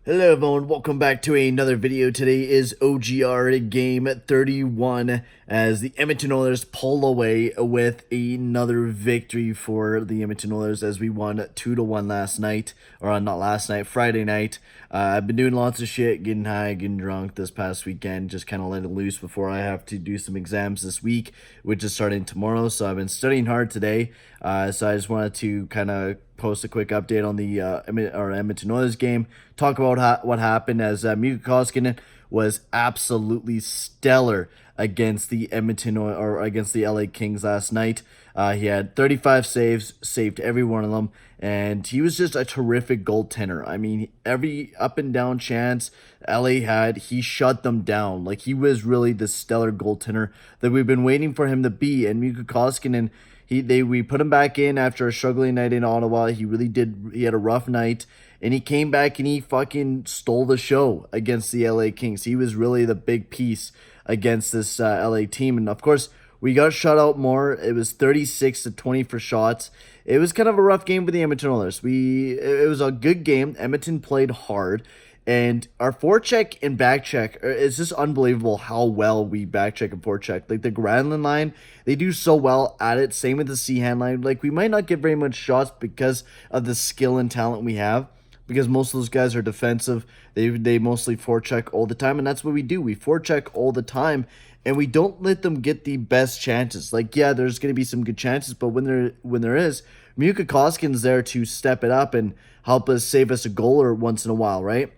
Hello everyone, welcome back to another video. Today is OGR game 31 as the Edmonton Oilers pull away with another victory for the Edmonton Oilers as we won 2-1 last night, or not last night, Friday night. I've been doing lots of shit, getting high, getting drunk this past weekend, just kind of let it loose before I have to do some exams this week, which is starting tomorrow. So I've been studying hard today, so I just wanted to kind of post a quick update on the Edmonton Oilers game. Talk about what happened as Mikko Koskinen was absolutely stellar against the against the LA Kings last night. He had 35 saves, saved every one of them, and he was just a terrific goaltender. I mean, every up and down chance LA had, he shut them down. Like, he was really the stellar goaltender that we've been waiting for him to be. And Mikko Koskinen, we put him back in after a struggling night in Ottawa. He really did. He had a rough night, and he came back and he fucking stole the show against the LA Kings. He was really the big piece against this LA team, and of course we got shut out more. It was 36-20 for shots. It was kind of a rough game for the Edmonton Oilers. It was a good game. Edmonton played hard. And our forecheck and backcheck, it's just unbelievable how well we backcheck and forecheck. Like the Granlund line, they do so well at it. Same with the C-hand line. Like, we might not get very much shots because of the skill and talent we have, because most of those guys are defensive. They mostly forecheck all the time, and that's what we do. We forecheck all the time, and we don't let them get the best chances. Like, yeah, there's going to be some good chances, but when there is, Mikko Koskinen's there to step it up and help us save us a goal or once in a while, right?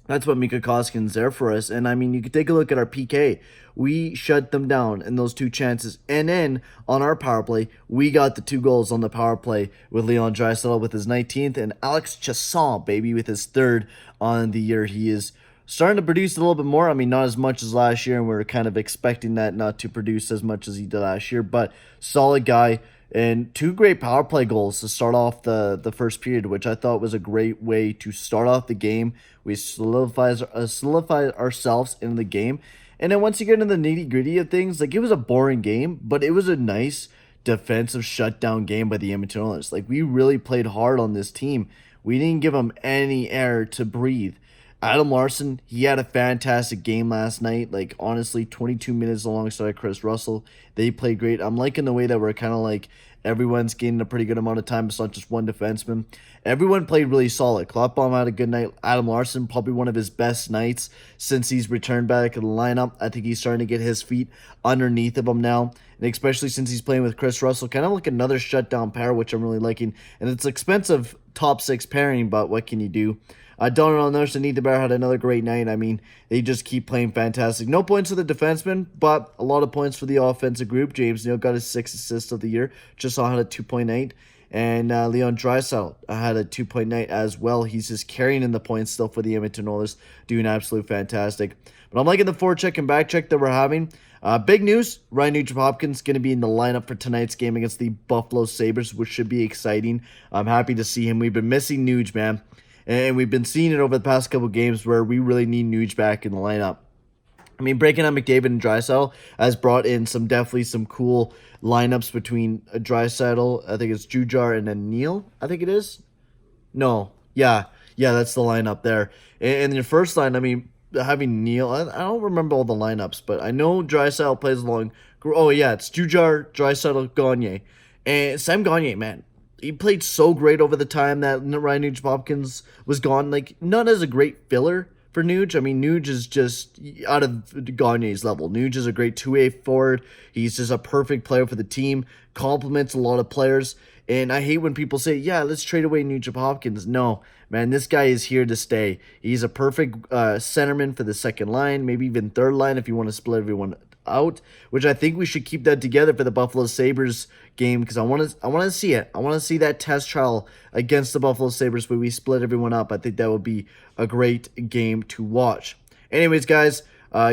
That's what Mikko Koskinen's there for us. And I mean, you could take a look at our PK. We shut them down in those two chances. And then on our power play, we got the 2 goals on the power play with Leon Draisaitl with his 19th and Alex Chasson, baby, with his 3rd on the year. He is starting to produce a little bit more. I mean, not as much as last year, and we were kind of expecting that not to produce as much as he did last year, but solid guy. And 2 great power play goals to start off the first period, which I thought was a great way to start off the game. We solidified ourselves in the game. And then once you get into the nitty gritty of things, like, it was a boring game, but it was a nice defensive shutdown game by the Edmonton Oilers. Like, we really played hard on this team. We didn't give them any air to breathe. Adam Larsson, he had a fantastic game last night. Like, honestly, 22 minutes alongside Chris Russell. They played great. I'm liking the way that we're kind of like everyone's getting a pretty good amount of time. It's not just one defenseman. Everyone played really solid. Klopbaum had a good night. Adam Larsson, probably one of his best nights since he's returned back to the lineup. I think he's starting to get his feet underneath of him now. And especially since he's playing with Chris Russell, kind of like another shutdown pair, which I'm really liking. And it's expensive top 6 pairing, but what can you do? Donald Nurse and Niederbauer had another great night. I mean, they just keep playing fantastic. No points for the defensemen, but a lot of points for the offensive group. James Neal got his 6th assist of the year. Just saw had a 2.8. And Leon Draisaitl had a 2.9 as well. He's just carrying in the points still for the Edmonton Oilers, doing absolutely fantastic. But I'm liking the forecheck and backcheck that we're having. Big news, Ryan Nugent-Hopkins going to be in the lineup for tonight's game against the Buffalo Sabres, which should be exciting. I'm happy to see him. We've been missing Nuge, man. And we've been seeing it over the past couple games where we really need Nuge back in the lineup. I mean, breaking on McDavid and Draisaitl has brought in definitely some cool lineups between Draisaitl, I think it's Jujar, and then Neal, I think it is. No, yeah, that's the lineup there. And your first line, I mean, having Neal, I don't remember all the lineups, but I know Draisaitl plays along. Oh yeah, it's Jujar, Draisaitl, Gagne, and Sam Gagne, man. He played so great over the time that Ryan Nugent-Hopkins was gone. Like, not as a great filler for Nuge. I mean, Nuge is just out of Gagne's level. Nuge is a great 2A forward. He's just a perfect player for the team. Compliments a lot of players. And I hate when people say, yeah, let's trade away Nugent-Hopkins. No, man, this guy is here to stay. He's a perfect centerman for the second line, maybe even third line if you want to split everyone out, which I think we should keep that together for the Buffalo Sabres game, because I want to see it. I want to see that test trial against the Buffalo Sabres where we split everyone up. I think that would be a great game to watch. Anyways, guys,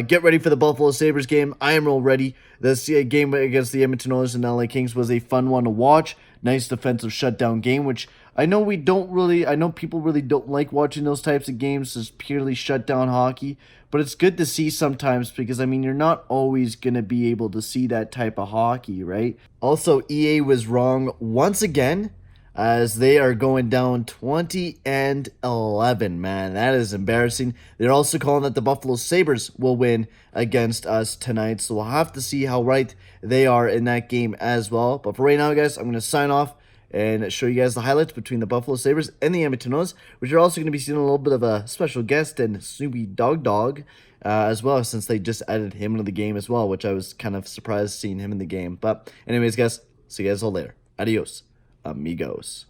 get ready for the Buffalo Sabres game. I am all ready. This game against the Edmonton Oilers and LA Kings was a fun one to watch. Nice defensive shutdown game, which I know people really don't like watching those types of games, just purely shutdown hockey. But it's good to see sometimes because, I mean, you're not always going to be able to see that type of hockey, right? Also, EA was wrong once again as they are going down 20-11, man. That is embarrassing. They're also calling that the Buffalo Sabres will win against us tonight, so we'll have to see how right they are in that game as well. But for right now, guys, I'm going to sign off and show you guys the highlights between the Buffalo Sabres and the Edmonton Oilers, which are also going to be seeing a little bit of a special guest and Snoopy Dog as well, since they just added him into the game as well, which I was kind of surprised seeing him in the game. But anyways, guys, see you guys all later. Adios, amigos.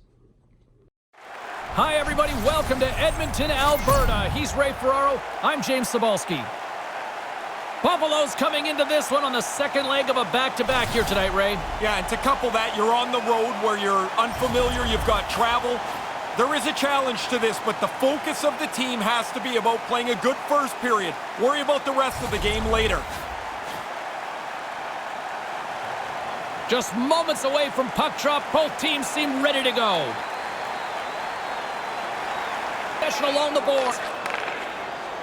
Hi, everybody. Welcome to Edmonton, Alberta. He's Ray Ferraro. I'm James Cybulski. Buffalo's coming into this one on the second leg of a back-to-back here tonight, Ray. Yeah, and to couple that, you're on the road where you're unfamiliar, you've got travel. There is a challenge to this, but the focus of the team has to be about playing a good first period. Worry about the rest of the game later. Just moments away from puck drop, both teams seem ready to go. Possession along the board.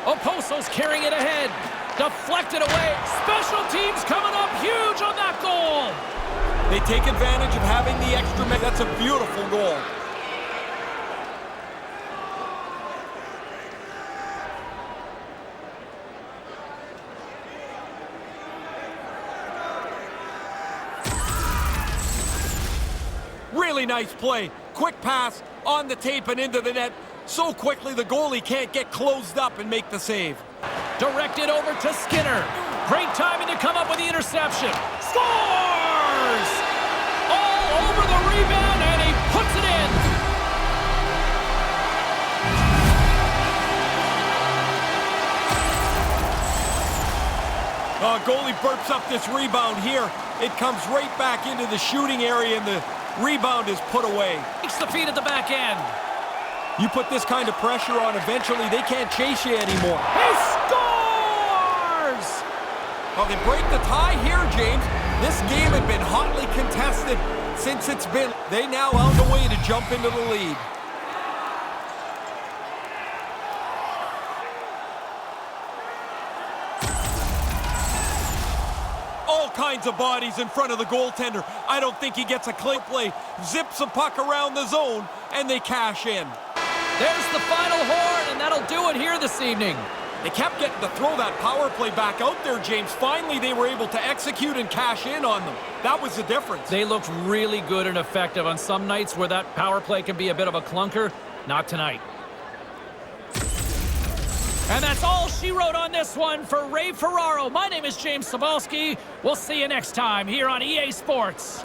Oposo's carrying it ahead. Deflected away. Special teams coming up huge on that goal. They take advantage of having the extra man. That's a beautiful goal. Really nice play. Quick pass on the tape and into the net. So quickly the goalie can't get closed up and make the save. Directed over to Skinner. Great timing to come up with the interception. Scores! All over the rebound, and he puts it in. Goalie burps up this rebound here. It comes right back into the shooting area, and the rebound is put away. Takes the feed at the back end. You put this kind of pressure on, eventually they can't chase you anymore. He scores! Well, they break the tie here, James. This game had been hotly contested since it's been. They now found a way to jump into the lead. All kinds of bodies in front of the goaltender. I don't think he gets a clean play. Zips a puck around the zone, and they cash in. There's the final horn, and that'll do it here this evening. They kept getting to throw that power play back out there, James. Finally, they were able to execute and cash in on them. That was the difference. They looked really good and effective on some nights where that power play can be a bit of a clunker. Not tonight. And that's all she wrote on this one for Ray Ferraro. My name is James Cybulski. We'll see you next time here on EA Sports.